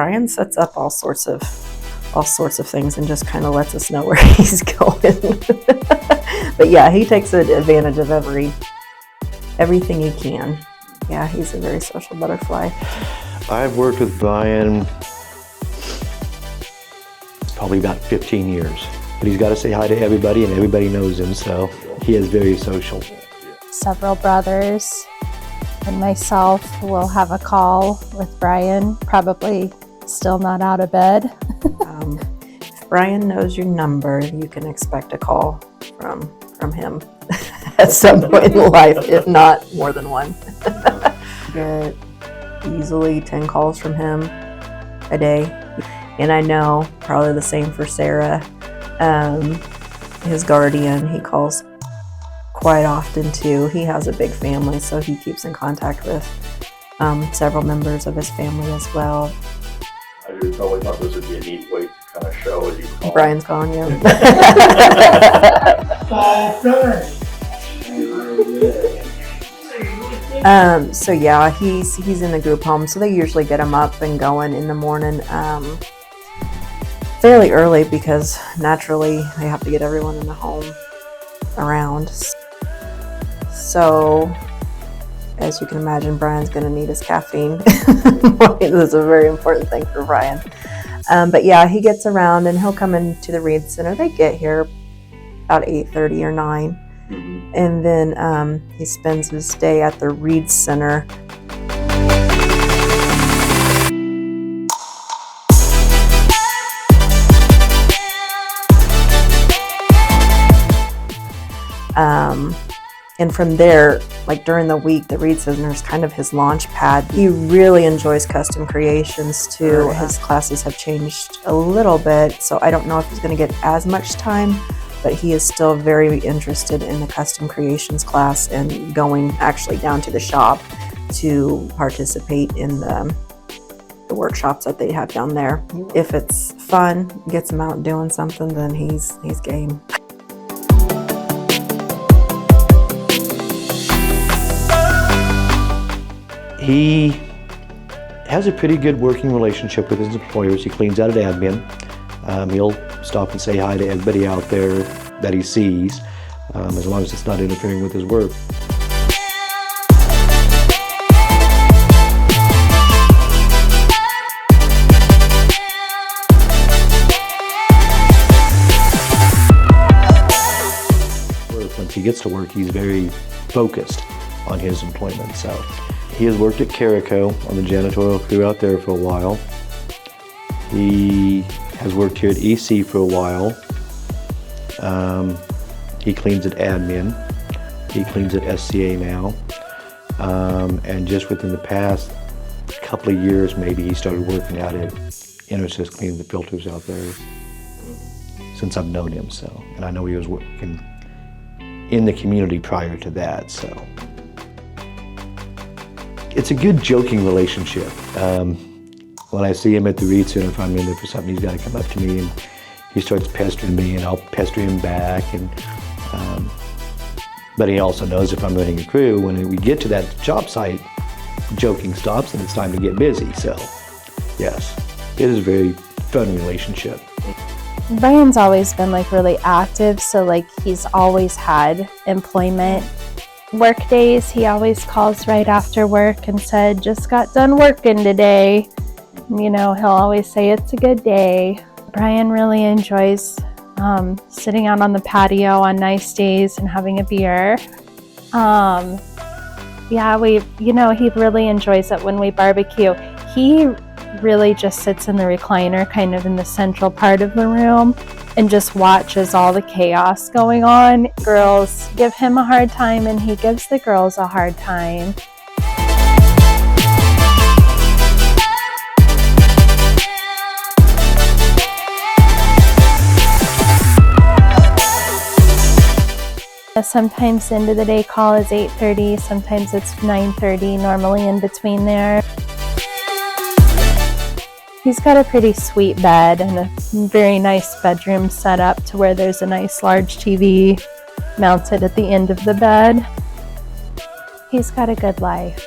Brian sets up all sorts of things and just kind of lets us know where he's going. But yeah, he takes advantage of everything he can. Yeah, he's a very social butterfly. I've worked with Brian probably about 15 years. But he's got to say hi to everybody, and everybody knows him, so he is very social. Several brothers and myself will have a call with Brian, probably still not out of bed. If Brian knows your number, you can expect a call from him at some point in life, if not more than one. Get easily 10 calls from him a day. And I know probably the same for Sarah, his guardian. He calls quite often too. He has a big family, so he keeps in contact with several members of his family as well. I just probably thought this would be a neat way to kind of show as you call. Brian's calling you. So yeah, he's in a group home, so they usually get him up and going in the morning fairly early, because naturally they have to get everyone in the home around. So as you can imagine, Brian's going to need his caffeine. This is a very important thing for Brian. But yeah, he gets around and he'll come into the Read Center. They get here about 8:30 or 9. And then he spends his day at the Read Center. And from there, like during the week, the Read Center is kind of his launch pad. He really enjoys custom creations too. His classes have changed a little bit, so I don't know if he's going to get as much time, but he is still very interested in the custom creations class and going actually down to the shop to participate in the workshops that they have down there. If it's fun, gets him out doing something, then he's game. He has a pretty good working relationship with his employers. He cleans out at admin. He'll stop and say hi to everybody out there that he sees, as long as it's not interfering with his work. Once he gets to work, he's very focused on his employment. So he has worked at Carico on the janitorial crew out there for a while. He has worked here at EC for a while. He cleans at admin. He cleans at SCA now. And just within the past couple of years, maybe he started working out at Intersys, cleaning the filters out there, since I've known him. So, and I know he was working in the community prior to that. So it's a good joking relationship. When I see him at the Read Center, if I'm in there for something, he's got to come up to me and he starts pestering me, and I'll pester him back. And but he also knows if I'm running a crew, when we get to that job site, joking stops and it's time to get busy. So yes, it is a very fun relationship. Brian's always been like really active, so like he's always had employment. Work days, he always calls right after work and said, just got done working today. You know, he'll always say it's a good day. Brian really enjoys sitting out on the patio on nice days and having a beer. Yeah, he really enjoys it when we barbecue. He really just sits in the recliner, kind of in the central part of the room, and just watches all the chaos going on. Girls give him a hard time, and he gives the girls a hard time. Sometimes the end of the day call is 8:30, sometimes it's 9:30, normally in between there. He's got a pretty sweet bed and a very nice bedroom set up to where there's a nice large TV mounted at the end of the bed. He's got a good life.